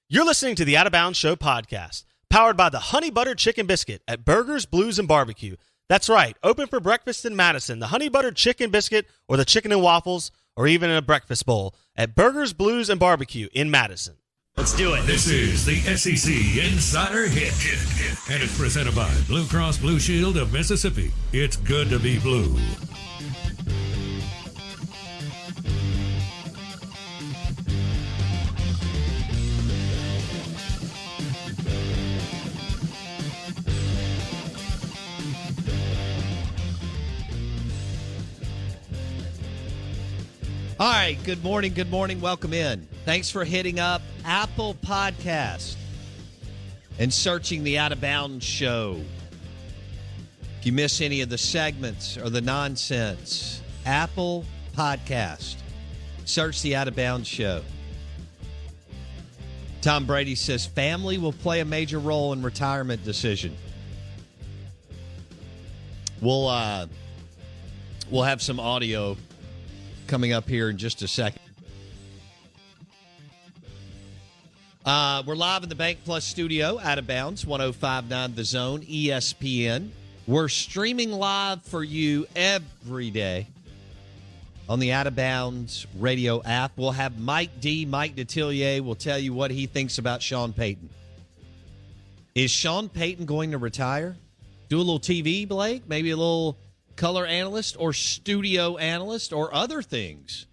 You're listening to the Out of Bounds Show podcast, powered by the Honey Buttered Chicken Biscuit at Burgers, Blues, and Barbecue. That's right, open for breakfast in Madison. The Honey Buttered Chicken Biscuit or the Chicken and Waffles or even a breakfast bowl at Burgers, Blues, and Barbecue in Madison. Let's do it. This is the SEC Insider Hit. And it's presented by Blue Cross Blue Shield of Mississippi. It's good to be blue. All right, good morning, welcome in. Thanks for hitting up Apple Podcast and searching the Out of Bounds Show. If you miss any of the segments or the nonsense, Apple Podcast, search the Out of Bounds Show. Tom Brady says family will play a major role in retirement decision. We'll have some audio coming up here in just a second. We're live in the BankPlus Studio, Out of Bounds, 105.9 The Zone, ESPN. We're streaming live for you every day on the Out of Bounds radio app. We'll have Mike Detillier will tell you what he thinks about Sean Payton. Is Sean Payton going to retire? Do a little TV, Blake? Maybe a little color analyst or studio analyst or other things.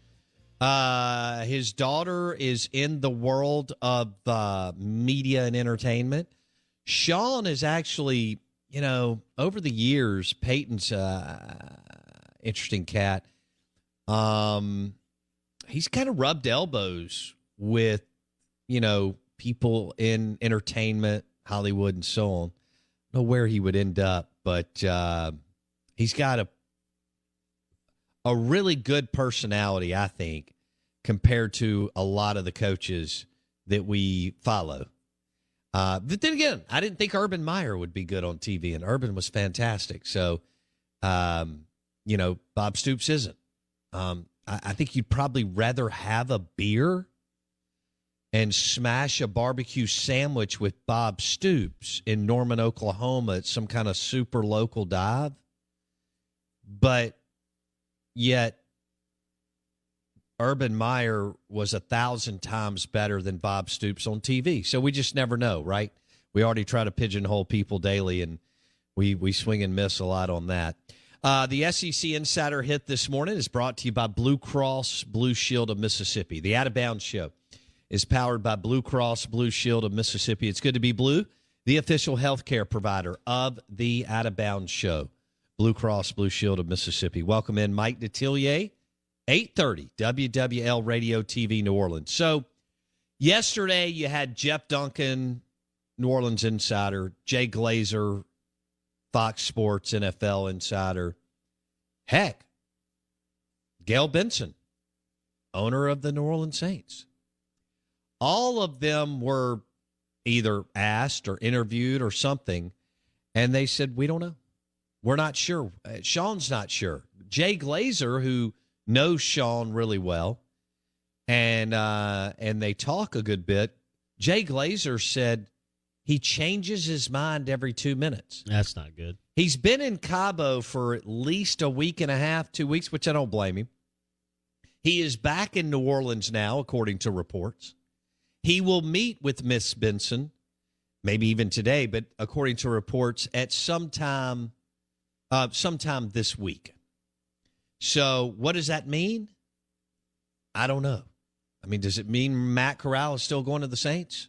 His daughter is in the world of media and entertainment. Sean is actually, over the years, Peyton's interesting cat. He's kind of rubbed elbows with, people in entertainment, Hollywood, and so on. I don't know where he would end up, but he's got a really good personality, I think, compared to a lot of the coaches that we follow. But then again, I didn't think Urban Meyer would be good on TV, and Urban was fantastic. So, Bob Stoops isn't. I think you'd probably rather have a beer and smash a barbecue sandwich with Bob Stoops in Norman, Oklahoma at some kind of super local dive. But yet, Urban Meyer was 1,000 times better than Bob Stoops on TV. So we just never know, right? We already try to pigeonhole people daily, and we swing and miss a lot on that. The SEC Insider Hit this morning is brought to you by Blue Cross Blue Shield of Mississippi. The Out of Bounds Show is powered by Blue Cross Blue Shield of Mississippi. It's good to be blue, the official healthcare provider of the Out of Bounds Show. Blue Cross Blue Shield of Mississippi. Welcome in Mike Detillier, 8:30, WWL Radio TV New Orleans. So yesterday you had Jeff Duncan, New Orleans Insider, Jay Glazer, Fox Sports NFL Insider. Heck, Gail Benson, owner of the New Orleans Saints. All of them were either asked or interviewed or something, and they said, we don't know. We're not sure. Sean's not sure. Jay Glazer, who knows Sean really well, and they talk a good bit, Jay Glazer said he changes his mind every 2 minutes. That's not good. He's been in Cabo for at least a week and a half, 2 weeks, which I don't blame him. He is back in New Orleans now, according to reports. He will meet with Miss Benson, maybe even today, but according to reports, at sometime this week. So what does that mean? I don't know. I mean, does it mean Matt Corral is still going to the Saints?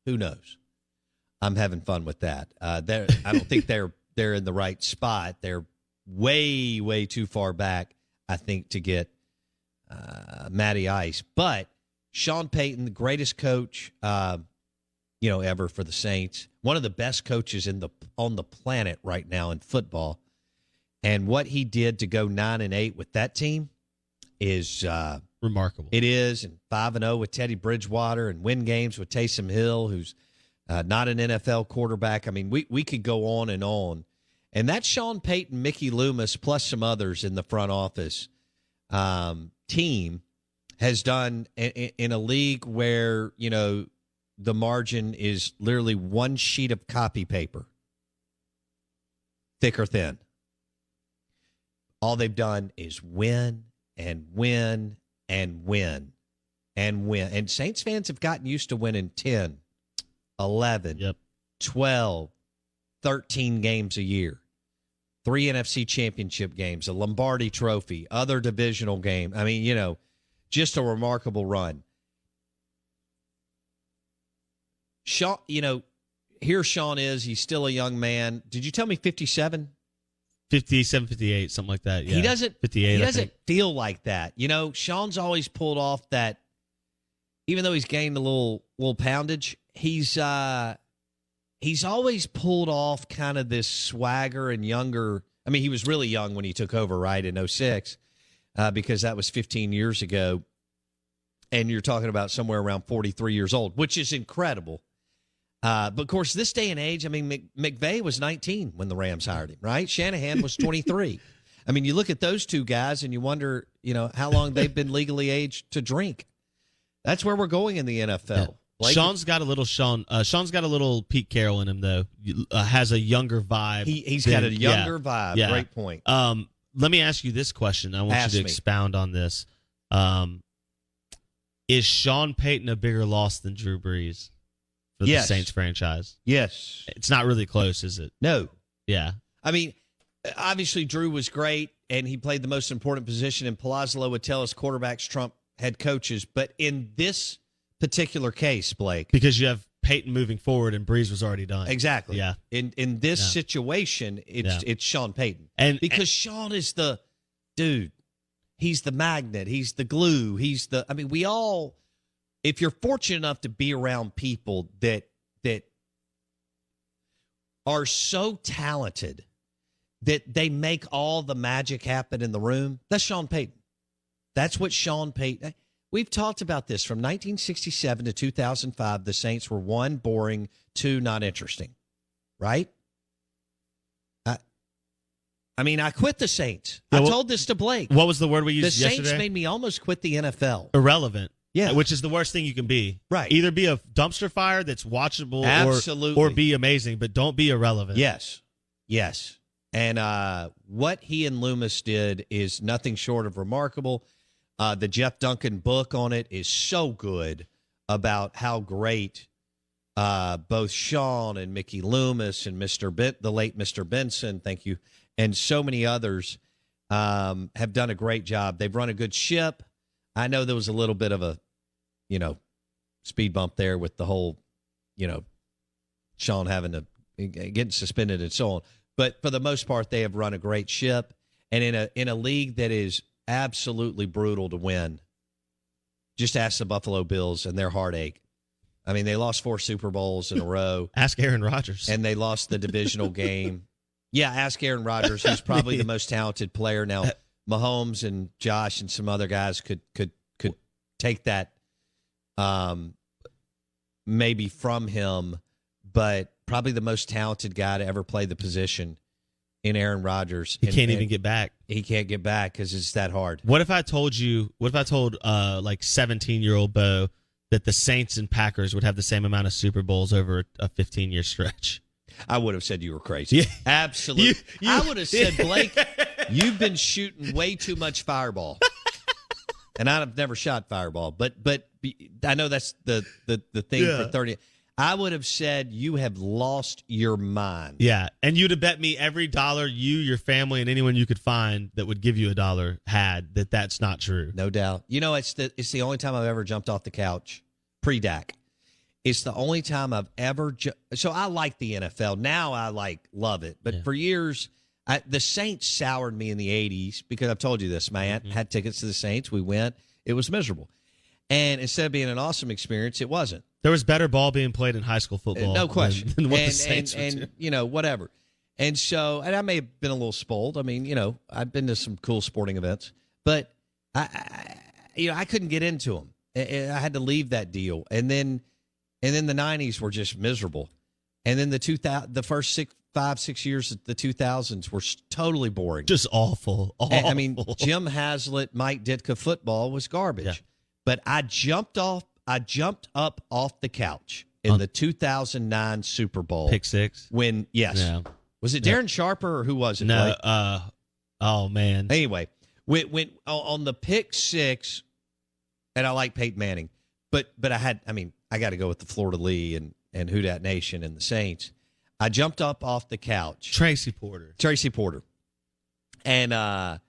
Who knows? I'm having fun with that. I don't think they're in the right spot. They're way, way too far back, I think, to get Matty Ice. But Sean Payton, the greatest coach, ever for the Saints, one of the best coaches on the planet right now in football, and what he did to go 9-8 with that team is remarkable. It is, and 5-0 with Teddy Bridgewater, and win games with Taysom Hill, who's not an NFL quarterback. I mean, we could go on, and that Sean Payton, Mickey Loomis, plus some others in the front office team has done in a league where, the margin is literally one sheet of copy paper, thick or thin. All they've done is win and win and win and win. And Saints fans have gotten used to winning 10, 11, 12, 13 games a year. 3 NFC championship games, a Lombardi trophy, other divisional game. I mean, just a remarkable run. Sean, here Sean is. He's still a young man. Did you tell me 57? 57, 58, something like that. Yeah. He doesn't 58. He doesn't feel like that. Sean's always pulled off that. Even though he's gained a little poundage, he's always pulled off kind of this swagger and younger. I mean, he was really young when he took over, right, in 06, because that was 15 years ago. And you're talking about somewhere around 43 years old, which is incredible. But, of course, this day and age, I mean, McVay was 19 when the Rams hired him, right? Shanahan was 23. I mean, you look at those two guys and you wonder, how long they've been legally aged to drink. That's where we're going in the NFL. Yeah. Sean's got a little Pete Carroll in him, though. Has a younger vibe. He's got a younger vibe. Yeah. Great point. Let me ask you this question. I want you to expound on this. Is Sean Payton a bigger loss than Drew Brees for the Saints franchise? Yes. It's not really close, is it? No. Yeah. I mean, obviously Drew was great, and he played the most important position, and Palazzolo would tell us quarterbacks trump head coaches. But in this particular case, Blake, because you have Peyton moving forward and Brees was already done. Exactly. Yeah. In this situation, it's Sean Payton. Because Sean is the dude. He's the magnet. He's the glue. We all, if you're fortunate enough to be around people that are so talented that they make all the magic happen in the room, that's Sean Payton. That's what Sean Payton. We've talked about this from 1967 to 2005. The Saints were 1, boring, 2, not interesting, right? I quit the Saints. I told this to Blake. What was the word we used yesterday? The Saints made me almost quit the NFL. Irrelevant. Yeah. Which is the worst thing you can be. Right. Either be a dumpster fire that's watchable Absolutely. or be amazing, but don't be irrelevant. Yes. And what he and Loomis did is nothing short of remarkable. The Jeff Duncan book on it is so good about how great both Sean and Mickey Loomis and the late Mr. Benson, thank you, and so many others have done a great job. They've run a good ship. I know there was a little bit of a, speed bump there with the whole, Sean getting suspended and so on. But for the most part, they have run a great ship. And in a league that is absolutely brutal to win, just ask the Buffalo Bills and their heartache. I mean, they lost 4 Super Bowls in a row. Ask Aaron Rodgers. And they lost the divisional game. Yeah, ask Aaron Rodgers, who's probably the most talented player now. Mahomes and Josh and some other guys could take that maybe from him, but probably the most talented guy to ever play the position in Aaron Rodgers. He can't even get back. He can't get back because it's that hard. What if I told 17-year-old Bo that the Saints and Packers would have the same amount of Super Bowls over a 15-year stretch? I would have said you were crazy. Yeah. Absolutely. I would have said, Blake, you've been shooting way too much fireball. And I've never shot fireball, but I know that's the thing for 30. I would have said you have lost your mind. Yeah, and you'd have bet me every dollar you, your family, and anyone you could find that would give you a dollar had that's not true. No doubt. It's the only time I've ever jumped off the couch pre-Dak. It's the only time I've ever so I like the NFL. Now I love it. But for years, the Saints soured me in the 80s because I've told you this. My aunt had tickets to the Saints. We went. It was miserable. And instead of being an awesome experience, it wasn't. There was better ball being played in high school football. No question. Than what the Saints and whatever. And so, and I may have been a little spoiled. I mean, I've been to some cool sporting events. But, I couldn't get into them. I had to leave that deal. And then the 90s were just miserable. And then the first 5-6 years of the 2000s were totally boring. Just awful. I mean, Jim Haslett, Mike Ditka football was garbage. Yeah. But I jumped off I jumped up off the couch in the 2009 Super Bowl. Pick six? Yes. Yeah. Was it Darren Sharper or who was it? No. Oh, man. Anyway, when on the pick six, and I like Peyton Manning, but I got to go with the Florida Lee and Who Dat Nation and the Saints. I jumped up off the couch. Tracy Porter. And, I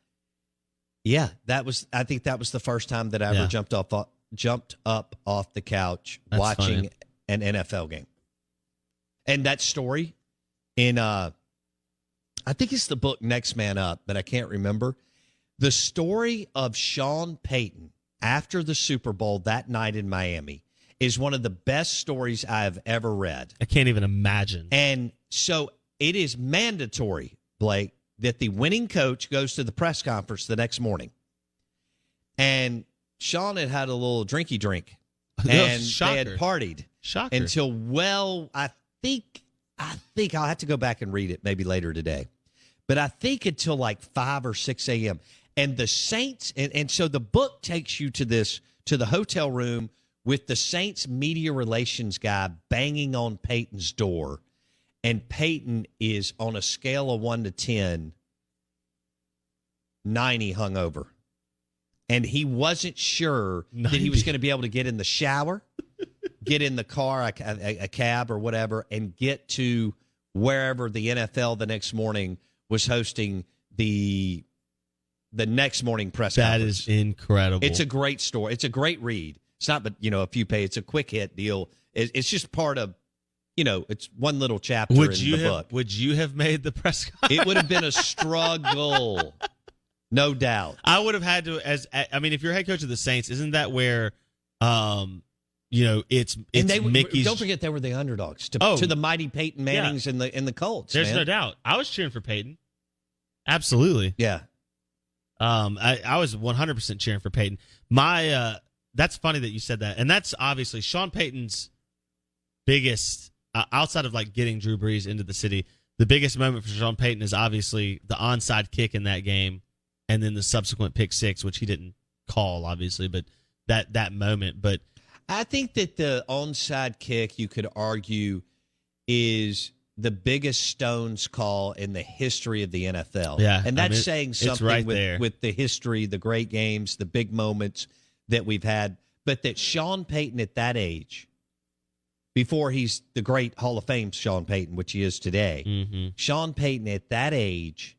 think that was the first time that I ever jumped up off the couch watching an NFL game. And that story in, I think it's the book Next Man Up, but I can't remember. The story of Sean Payton after the Super Bowl that night in Miami is one of the best stories I've ever read. I can't even imagine. And so it is mandatory, Blake, that the winning coach goes to the press conference the next morning. And Sean had a little drinky drink. And they had partied. Shocker. Until, I think I'll have to go back and read it maybe later today. But I think until like 5 or 6 a.m. And the Saints, and so the book takes you to the hotel room with the Saints media relations guy banging on Peyton's door. And Peyton is on a scale of 1 to 10, 90 hungover. And he wasn't sure 90. That he was going to be able to get in the shower, get in the car, a cab or whatever, and get to wherever the NFL the next morning was hosting the next morning press conference. That is incredible. It's a great story. It's a great read. It's not, but a few pages. It's a quick hit deal. It's just part of, it's one little chapter in the book. Would you have made the press conference? It would have been a struggle, no doubt. I would have had to. If you're head coach of the Saints, isn't that where, it's Mickey's? Don't forget they were the underdogs to the mighty Peyton Mannings and the Colts. There's no doubt. I was cheering for Peyton. Absolutely. Yeah. I was 100% cheering for Peyton. That's funny that you said that. And that's obviously Sean Payton's biggest, outside of like getting Drew Brees into the city, the biggest moment for Sean Payton is obviously the onside kick in that game and then the subsequent pick six, which he didn't call, obviously, but that moment. But I think that the onside kick, you could argue, is the biggest Stones call in the history of the NFL. Yeah, and that's saying something right with the history, the great games, the big moments that we've had. But that Sean Payton at that age, before he's the great Hall of Fame Sean Payton, which he is today, Sean Payton at that age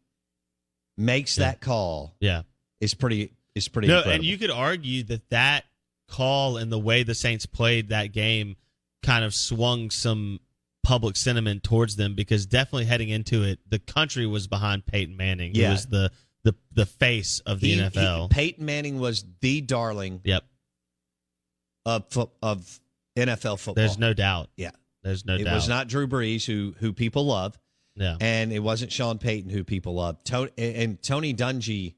makes that call. Yeah, is pretty incredible. And you could argue that call and the way the Saints played that game kind of swung some public sentiment towards them, because definitely heading into it, the country was behind Peyton Manning. Yeah. He was the face of the NFL. Peyton Manning was the darling. Yep. Of NFL football. There's no doubt. Yeah. There's no doubt. It was not Drew Brees, who people love. Yeah. And it wasn't Sean Payton, who people love. And Tony Dungy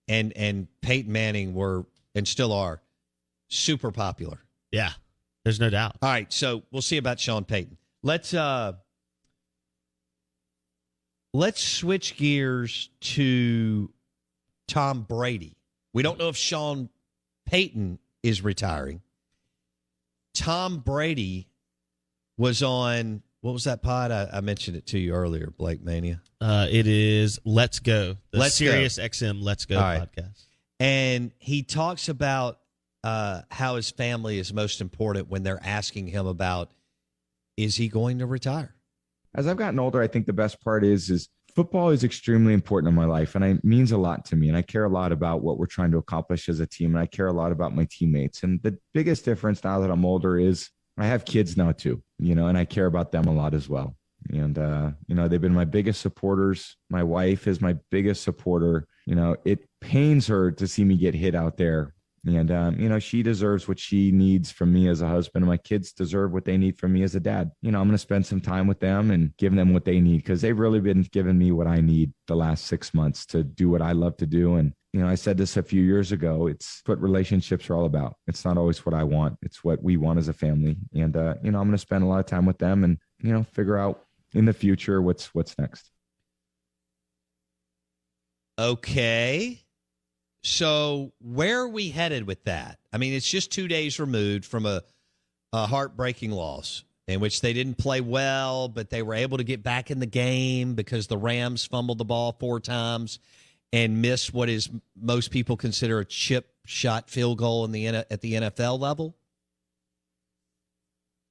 and Peyton Manning were, and still are, super popular. Yeah. There's no doubt. All right, so we'll see about Sean Payton. Let's switch gears to Tom Brady. We don't know if Sean Payton is retiring. Tom Brady was on, what was that pod? I mentioned it to you earlier, Blake Mania. It is Let's Go, the Sirius XM Let's Go podcast. And he talks about how his family is most important when they're asking him about, is he going to retire? As I've gotten older, I think the best part is football is extremely important in my life, and it means a lot to me. And I care a lot about what we're trying to accomplish as a team, and I care a lot about my teammates. And the biggest difference now that I'm older is I have kids now too, and I care about them a lot as well. And, they've been my biggest supporters. My wife is my biggest supporter. It pains her to see me get hit out there. And, she deserves what she needs from me as a husband, and my kids deserve what they need from me as a dad. I'm going to spend some time with them and give them what they need, because they've really been giving me what I need the last 6 months to do what I love to do. And, I said this a few years ago, it's what relationships are all about. It's not always what I want. It's what we want as a family. And, I'm going to spend a lot of time with them and, figure out in the future what's next. Okay. So where are we headed with that? I mean, it's just 2 days removed from a heartbreaking loss in which they didn't play well, but they were able to get back in the game because the Rams fumbled the ball 4 times and missed what is most people consider a chip shot field goal at the NFL level.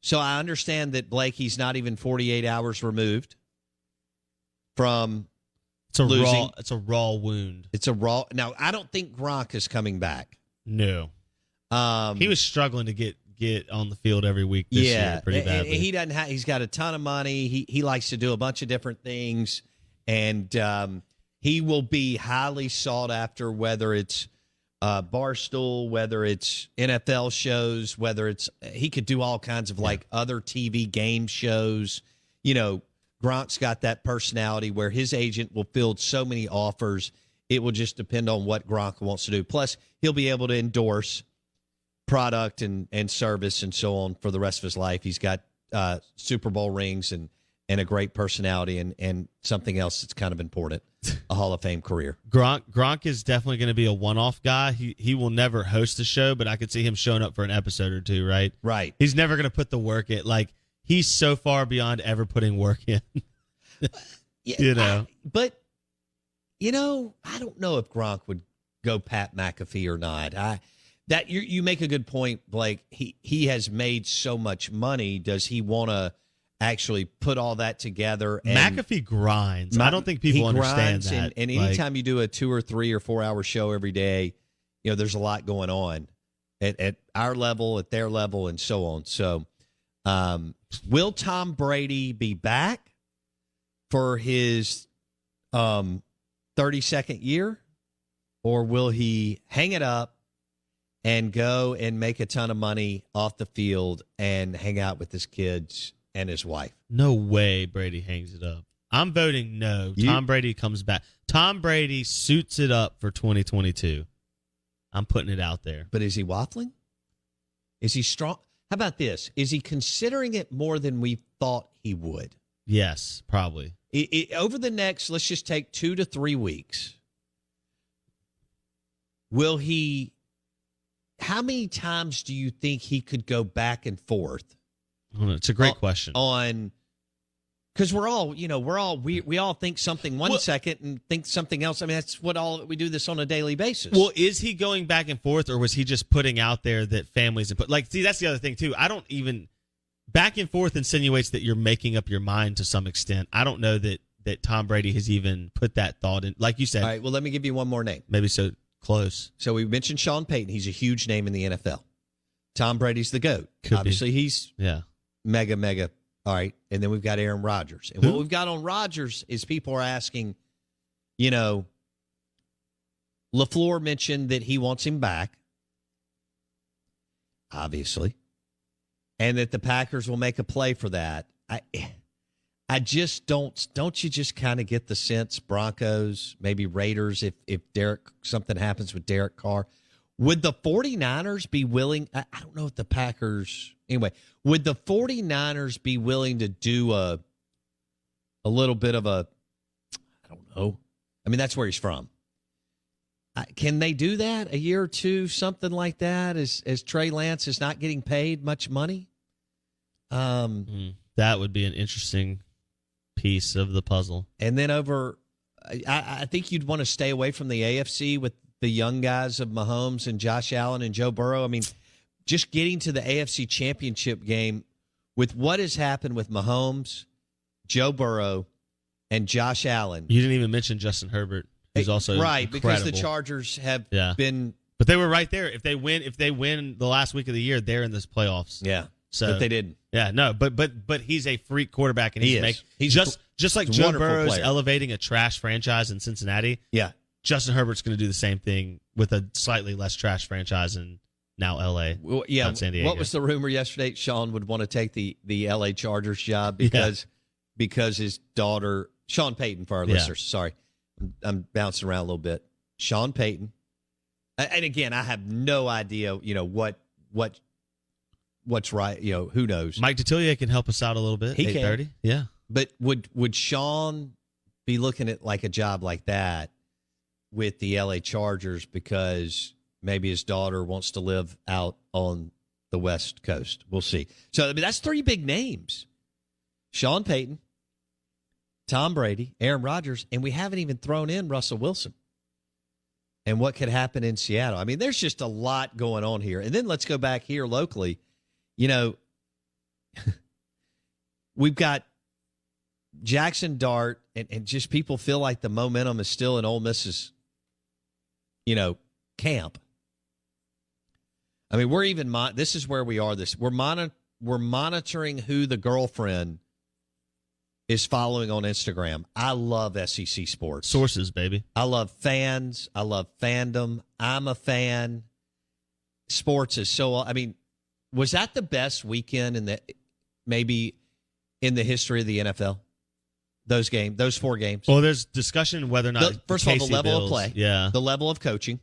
So I understand that Blakey's not even 48 hours removed from losing. It's a raw wound. It's a raw. Now, I don't think Gronk is coming back. No. He was struggling to get on the field every week this year pretty badly. He doesn't have, he's got a ton of money. He likes to do a bunch of different things, and he will be highly sought after, whether it's Barstool, whether it's NFL shows, whether it's he could do all kinds of like other TV game shows. You know, Gronk's got that personality where his agent will field so many offers. It will just depend on what Gronk wants to do. Plus, he'll be able to endorse product and service and so on for the rest of his life. He's got Super Bowl rings and a great personality and something else that's kind of important, a Hall of Fame career. Gronk is definitely going to be a one-off guy. He will never host a show, but I could see him showing up for an episode or two, right? Right. He's never going to put the work in. Like, he's so far beyond ever putting work in. You know. But, you know, I don't know if Gronk would go Pat McAfee or not. That you make a good point, Blake. He has made so much money. Does he want to actually put all that together? And McAfee grinds. I don't think people understand that. And anytime you do a 2 or 3 or 4 hour show every day, you know, there's a lot going on at our level, at their level, and so on. So, will Tom Brady be back for his 32nd year, or will he hang it up and go and make a ton of money off the field and hang out with his kids and his wife? No way Brady hangs it up. I'm voting no. Tom Brady comes back. Tom Brady suits it up for 2022. I'm putting it out there. But is he waffling? Is he strong? How about this? Is he considering it more than we thought he would? Yes, probably. Over the next, let's just take 2 to 3 weeks, will he... How many times do you think he could go back and forth? It's a great question. Because we all think something one second and think something else. I mean, that's what we do this on a daily basis. Well, is he going back and forth, or was he just putting out there that families and see, that's the other thing too. I don't even back and forth insinuates that you're making up your mind to some extent. I don't know that Tom Brady has even put that thought in. Like you said. All right. Well, let me give you one more name. Maybe so. Close. So we mentioned Sean Payton. He's a huge name in the NFL. Tom Brady's the GOAT. Obviously, he's mega. All right. And then we've got Aaron Rodgers. And what we've got on Rodgers is people are asking, you know, LaFleur mentioned that he wants him back, obviously, and that the Packers will make a play for that. I just don't you just kind of get the sense Broncos, maybe Raiders, if something happens with Derek Carr, would the 49ers be willing? I don't know if the Packers, anyway, would the 49ers be willing to do a little bit of I don't know. I mean, that's where he's from. Can they do that a year or two, something like that, as Trey Lance is not getting paid much money? That would be an interesting piece of the puzzle. And then I think you'd want to stay away from the AFC with the young guys of Mahomes and Josh Allen and Joe Burrow. I mean, just getting to the AFC Championship game with what has happened with Mahomes, Joe Burrow, and Josh Allen. You didn't even mention Justin Herbert, who's also right, incredible. because the Chargers have been. But they were right there. If they win the last week of the year, they're in this playoffs. Yeah. So, but they didn't. Yeah, no, but he's a freak quarterback, and he's just like Joe Burrow's elevating a trash franchise in Cincinnati. Yeah, Justin Herbert's going to do the same thing with a slightly less trash franchise in now L.A. Well, yeah, not San Diego. What was the rumor yesterday? Sean would want to take the L.A. Chargers job because his daughter, Sean Payton, for our listeners. Sorry, I'm bouncing around a little bit. Sean Payton, and again, I have no idea. You know what's right, you know, who knows? Mike Detillier can help us out a little bit. He 8:30. can. Yeah. But would Sean be looking at like a job like that with the LA Chargers because maybe his daughter wants to live out on the West Coast. We'll see. So, I mean, that's 3 big names. Sean Payton, Tom Brady, Aaron Rodgers, and we haven't even thrown in Russell Wilson and what could happen in Seattle. I mean, there's just a lot going on here. And then let's go back here locally. You know, we've got Jaxson Dart, and just people feel like the momentum is still in Ole Miss's, camp. I mean, we're even this is where we are. We're monitoring who the girlfriend is following on Instagram. I love SEC sports. Sources, baby. I love fans. I love fandom. I'm a fan. Sports is so. I mean, was that the best weekend maybe in the history of the NFL? Those 4 games. Well, there's discussion whether or not. First of all, the level of play. Yeah. The level of coaching.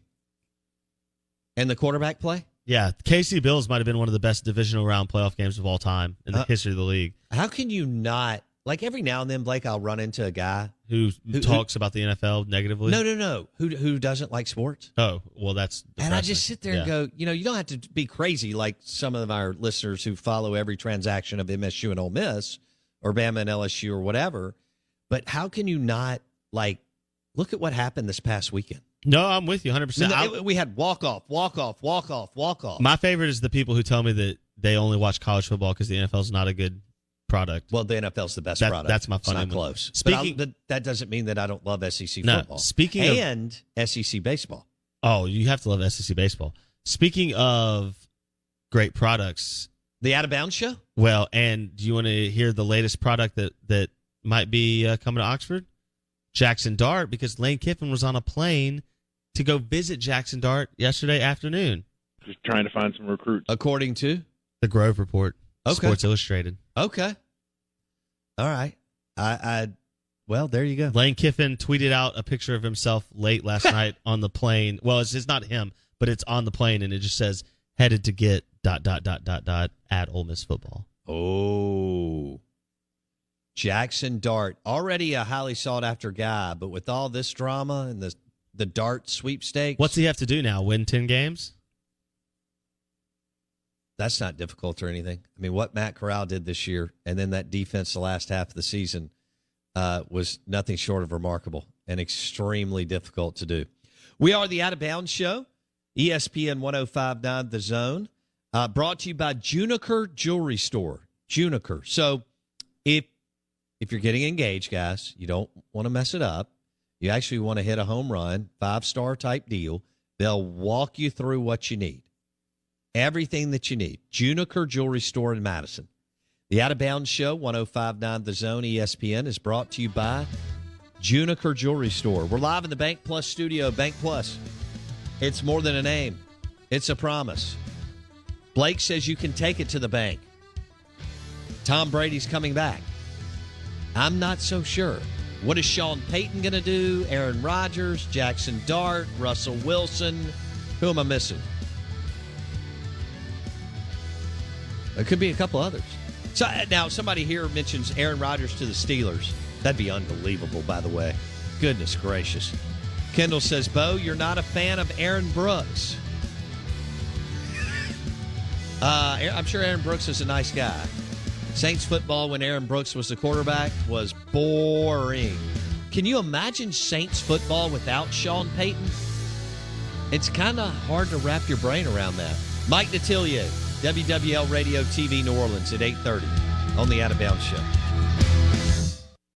And the quarterback play. Yeah. KC Bills might have been one of the best divisional round playoff games of all time in the history of the league. How can you not? Like every now and then, Blake, I'll run into a guy who talks about the NFL negatively. No. Who doesn't like sports? Oh, well, that's depressing. And I just sit there and go, you don't have to be crazy like some of our listeners who follow every transaction of MSU and Ole Miss or Bama and LSU or whatever. But how can you not, look at what happened this past weekend? No, I'm with you 100%. We had walk-off. My favorite is the people who tell me that they only watch college football because the NFL is not a good product. Well, the NFL's the best product. That's my funny one. It's not close. But that doesn't mean that I don't love SEC football. And SEC baseball. Oh, you have to love SEC baseball. Speaking of great products. The Out of Bounds show? Well, and do you want to hear the latest product that might be coming to Oxford? Jaxson Dart, because Lane Kiffin was on a plane to go visit Jaxson Dart yesterday afternoon. Just trying to find some recruits. According to? The Grove Report. Okay. Sports Illustrated. Okay. All right. Well, there you go. Lane Kiffin tweeted out a picture of himself late last night on the plane. Well, it's not him, but it's on the plane, and it just says, headed to get ... at Ole Miss football. Oh. Jaxson Dart, already a highly sought-after guy, but with all this drama and the Dart sweepstakes. What's he have to do now, win 10 games? That's not difficult or anything. I mean, what Matt Corral did this year and then that defense the last half of the season was nothing short of remarkable and extremely difficult to do. We are the Out of Bounds Show, ESPN 105.9 The Zone, brought to you by Juniker Jewelry Store. Juniker. So if you're getting engaged, guys, you don't want to mess it up. You actually want to hit a home run, 5-star type deal. They'll walk you through what you need. Everything that you need. Juniker Jewelry Store in Madison. The Out of Bounds Show, 105.9 The Zone, ESPN, is brought to you by Juniker Jewelry Store. We're live in the BankPlus Studio. BankPlus. It's more than a name. It's a promise. Blake says you can take it to the bank. Tom Brady's coming back. I'm not so sure. What is Sean Payton going to do? Aaron Rodgers, Jaxson Dart, Russell Wilson. Who am I missing? There could be a couple others. So now somebody here mentions Aaron Rodgers to the Steelers. That'd be unbelievable, by the way. Goodness gracious. Kendall says, Bo, you're not a fan of Aaron Brooks. I'm sure Aaron Brooks is a nice guy. Saints football when Aaron Brooks was the quarterback was boring. Can you imagine Saints football without Sean Payton? It's kind of hard to wrap your brain around that. Mike Detillier, WWL Radio TV New Orleans at 8:30 on the Out of Bounds Show.